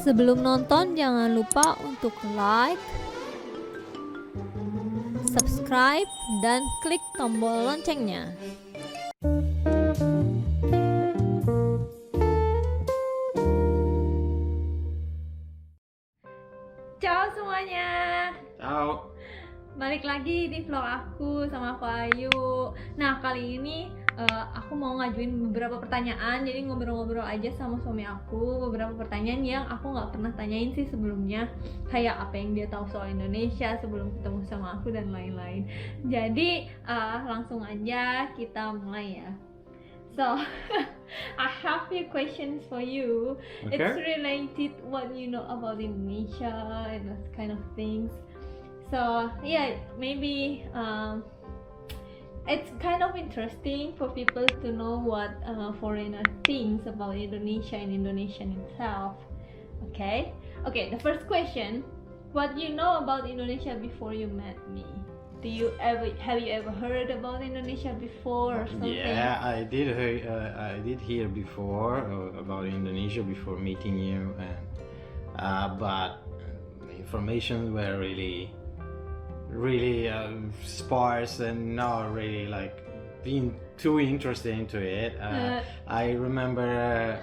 Sebelum nonton jangan lupa untuk like, subscribe, dan klik tombol loncengnya. Ciao semuanya. Ciao. Balik lagi di vlog aku sama aku Ayu. Nah, kali ini aku mau ngajuin beberapa pertanyaan. Jadi ngobrol-ngobrol aja sama suami aku. Beberapa pertanyaan yang aku nggak pernah tanyain sih sebelumnya. Kayak apa yang dia tahu soal Indonesia sebelum ketemu sama aku dan lain-lain. Jadi langsung aja kita mulai ya. So, I have few questions for you. Okay. It's related what you know about Indonesia and that kind of things. So yeah, maybe it's kind of interesting for people to know what foreigner thinks about Indonesia and Indonesian itself. Okay, the first question: what do you know about Indonesia before you met me? Have you ever heard about Indonesia before or something? Yeah, I did hear before about Indonesia before meeting you, and but the information were really sparse and not really like being too interested into it. I remember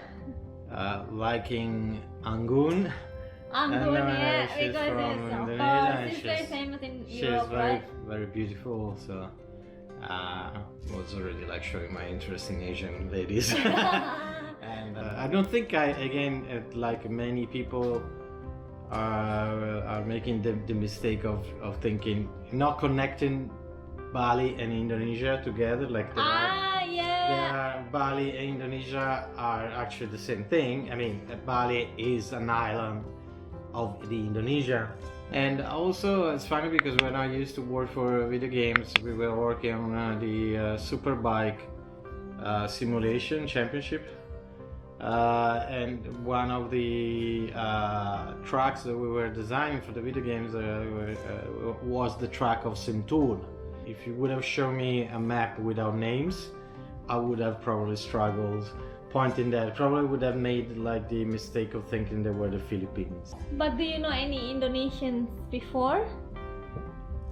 liking Anggun. Anggun, yeah, she's because from it's Indonesia, and she's very famous in she's Europe, right? very beautiful. So was already like showing my interest in Asian ladies. And I don't think like many people are making the mistake of thinking, not connecting Bali and Indonesia together. Like Bali and Indonesia are actually the same thing. I mean, Bali is an island of the Indonesia. And also it's funny because when I used to work for video games, we were working on the Superbike simulation championship. And one of the tracks that we were designing for the video games was the track of Sentul. If you would have shown me a map without names, I would have probably struggled pointing that. Probably would have made like the mistake of thinking they were the Philippines. But do you know any Indonesians before?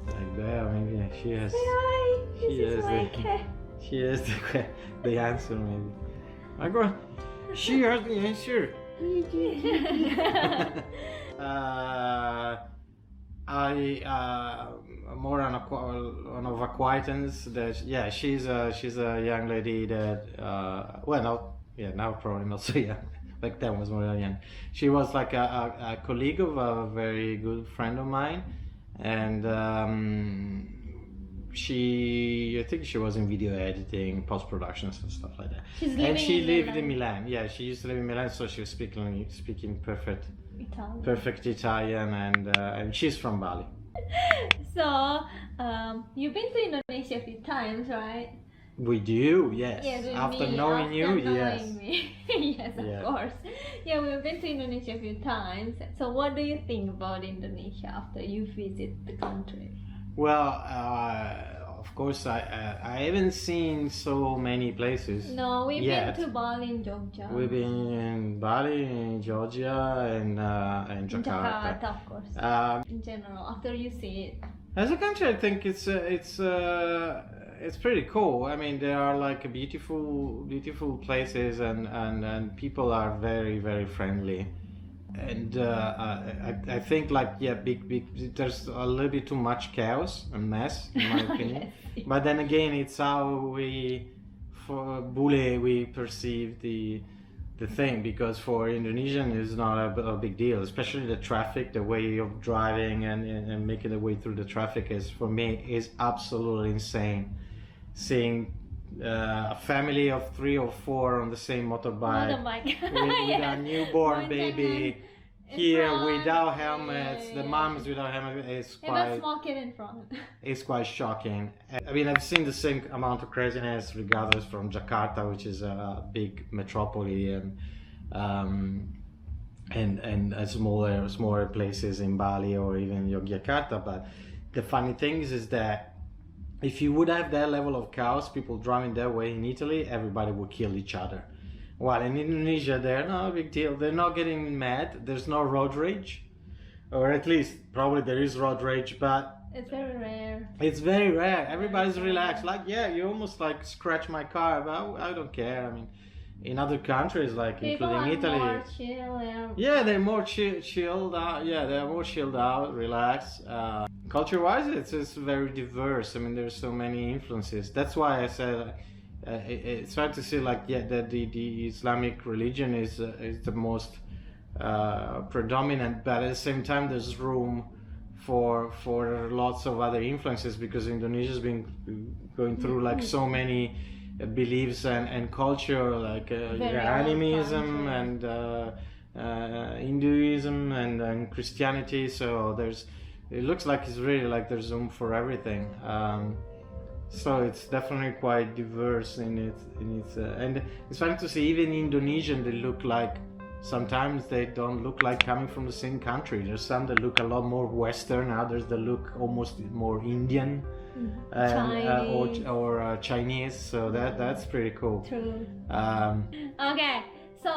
Like that, maybe she has. Hi, She has the answer, maybe. I go. She has the answer. More on of acquaintance that she's a young lady that now probably not so young. Back then was more young. She was like a colleague of a very good friend of mine, and I think she was in video editing, post-productions and stuff like that. She lived in Milan. Yeah, she used to live in Milan, so she was speaking perfect Italian, and she's from Bali. So, you've been to Indonesia a few times, right? We do, yes. Yes, after knowing you, yes. Me. Yes, of course. Yeah, we've been to Indonesia a few times. So, what do you think about Indonesia after you visit the country? Well, of course, I haven't seen so many places. No, we've been to Bali and Jogja. We've been in Bali, in Georgia, and Jakarta. Jakarta, of course. In general, after you see it. As a country, I think it's pretty cool. I mean, there are like beautiful places, and people are very, very friendly. And I think like big. There's a little bit too much chaos and mess, in my opinion. Yes. But then again, it's how for Bule we perceive the thing, because for Indonesian it's not a big deal, especially the traffic, the way of driving and making the way through the traffic for me is absolutely insane. Seeing a family of 3 or 4 on the same motorbike. with a newborn baby here without helmets, the moms without helmets, it's quite. A small kid in front. It's quite shocking. I mean, I've seen the same amount of craziness regardless from Jakarta, which is a big metropolis, and smaller places in Bali or even Yogyakarta. But the funny thing is that if you would have that level of chaos, people driving their way in Italy, everybody would kill each other. Well, in Indonesia, they're not a big deal. They're not getting mad. There's no road rage, or at least probably there is road rage, but It's very rare. it's very rare. Everybody's relaxed. Like, yeah, you almost like scratch my car, but I don't care. I mean, in other countries, like People are including Italy, more chill. yeah, they're more chilled out. Yeah, they're more chilled out, relaxed. Culture-wise, it's very diverse. I mean, there's so many influences. That's why I said it's hard to say like that the Islamic religion is the most predominant, but at the same time, there's room for lots of other influences because Indonesia's been going through like so many beliefs and culture, like animism and Hinduism and Christianity. So it looks like it's really like there's room for everything. So it's definitely quite diverse in its and it's funny to see even Indonesian they look like. Sometimes they don't look like coming from the same country. There's some that look a lot more Western, others that look almost more Indian or Chinese. So that's pretty cool. True. Okay, so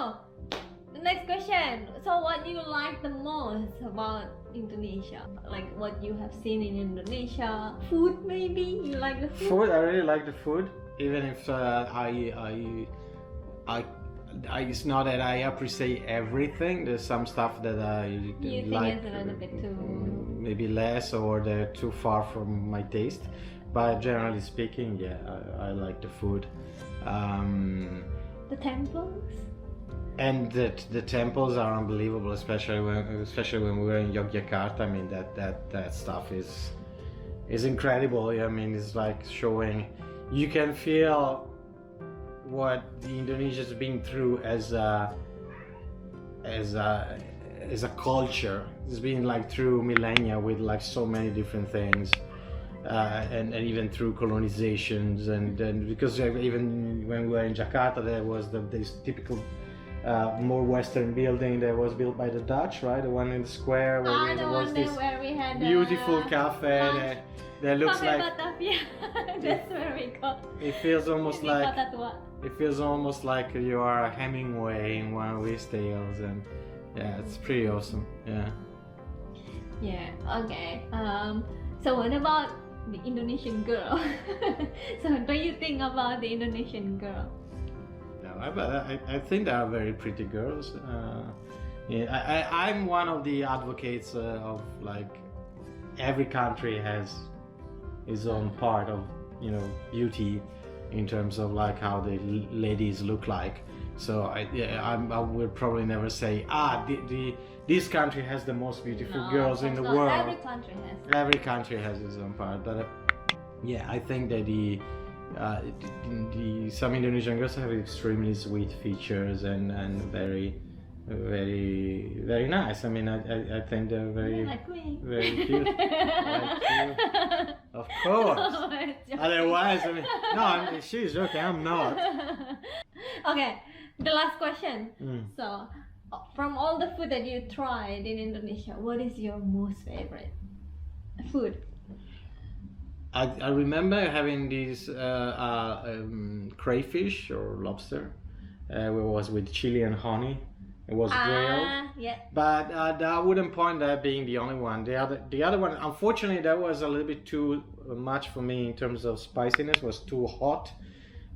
the next question. So what do you like the most about Indonesia? Like what you have seen in Indonesia? Food maybe? You like the food? Food, I really like the food. Even if it's not that I appreciate everything. There's some stuff that I You like think it's a little bit too... maybe less, or they're too far from my taste. But generally speaking, yeah, I like the food. The temples? And the temples are unbelievable, especially when we were in Yogyakarta. I mean that stuff is incredible. I mean it's like showing. You can feel what the Indonesians been through as a culture. It's been like through millennia with like so many different things, and even through colonizations and because even when we were in Jakarta there was this typical more Western building that was built by the Dutch, right? The one in the square where there was this where we had beautiful cafe that looks Cafe like Batavia. That's where we go. it feels almost Di like Kota Tua. it feels almost like you are Hemingway in one of his tales, and yeah, it's pretty awesome. Yeah. Yeah. Okay. So what about the Indonesian girl? So what do you think about the Indonesian girl? No, I think they are very pretty girls. Yeah, I'm one of the advocates of like every country has its own part of beauty in terms of like how the ladies look like. So I will probably never say this country has the most beautiful girls in the world. Every country has. Every country has its own part, but yeah, I think that some Indonesian girls have extremely sweet features and very very very nice. I mean I think they're very like me. very cute. Like you. Of course. No, Otherwise, I mean, no, she's joking. I'm not. Okay, the last question. So, from all the food that you tried in Indonesia, what is your most favorite food? I remember having these crayfish or lobster. It was with chili and honey. It was grilled. Yeah. But I wouldn't point that being the only one. The other one, unfortunately, that was a little bit too much for me in terms of spiciness. Was too hot,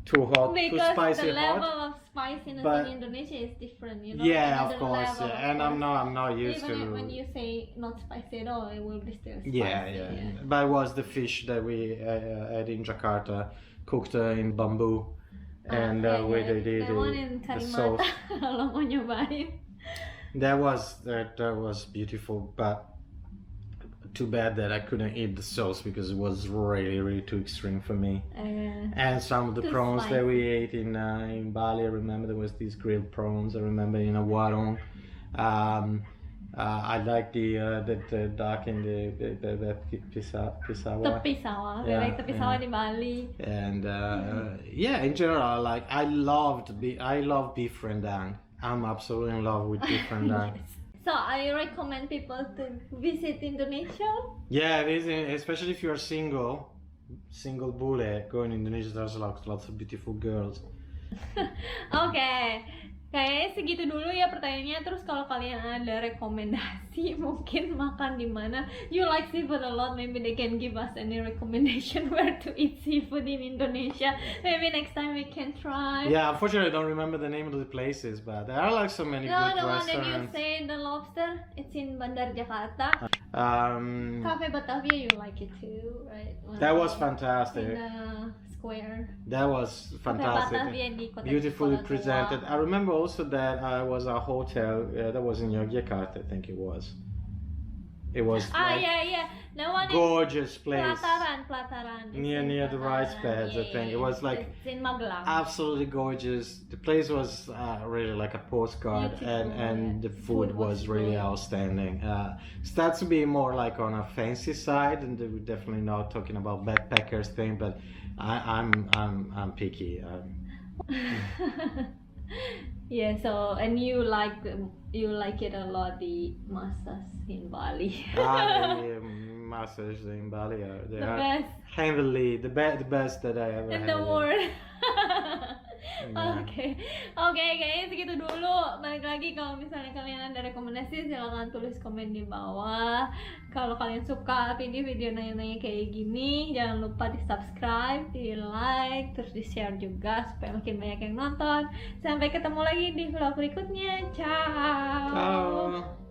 Because too spicy, the level hot. of spiciness But- in Indonesia is different, Yeah, of another course. level, Yeah. And course. I'm not used Even to. when you say not spicy at all, it will be still spicy. Yeah. But it was the fish that we had in Jakarta, cooked in bamboo, and where they did the one in the Terima. sauce. Kalau mau nyobain. That was beautiful, but too bad that I couldn't eat the sauce because it was really too extreme for me. And some of the Too prawns that we spicy. ate in Bali, I remember there was these grilled prawns. I remember in a warung. I like the duck in the pisawa. Tepi sawah, Yeah, like tepi sawah di Bali. And yeah, in general, like I love beef rendang. I'm absolutely in love with beef rendang. Yes. So I recommend people to visit Indonesia. Yeah, it is, especially if you're single bule, going to Indonesia. There's lots of beautiful girls. Oke, kayaknya segitu dulu ya pertanyaannya. Terus kalau kalian ada rekomendasi mungkin makan di mana, you like seafood a lot, maybe they can give us any recommendation where to eat seafood in Indonesia. Maybe next time we can try. Yeah, unfortunately I don't remember the name of the places, but there are like so many No, good the one that you restaurants. say, the lobster, it's in Bandar Jakarta. Cafe Batavia, you like it too, right? That was In fantastic. the square. That was Cafe fantastic. Batavia di Kota Beautifully Kota Tua. presented. I remember also that I was a hotel that was in Yogyakarta, I think it was. It was like Yeah. The one gorgeous in place. Pelataran. It's Near in the rice Pelataran. pads, I think. It was like it's in Magelang. absolutely gorgeous. The place was really like a postcard, Beautiful, and yeah. the food was really good. outstanding. Starts to be more like on a fancy side, and we're definitely not talking about backpackers thing, but I'm picky. Yeah, so and you like it a lot, the massage in Bali. Massage in Bali they The are best handily the best that I ever in had. the world. Yeah. Oke, kayaknya segitu dulu. Balik lagi, kalau misalnya kalian ada rekomendasi silahkan tulis komen di bawah. Kalau kalian suka video nanya-nanya kayak gini, jangan lupa di subscribe, di like, terus di share juga supaya makin banyak yang nonton. Sampai ketemu lagi di vlog berikutnya. Ciao. Ciao.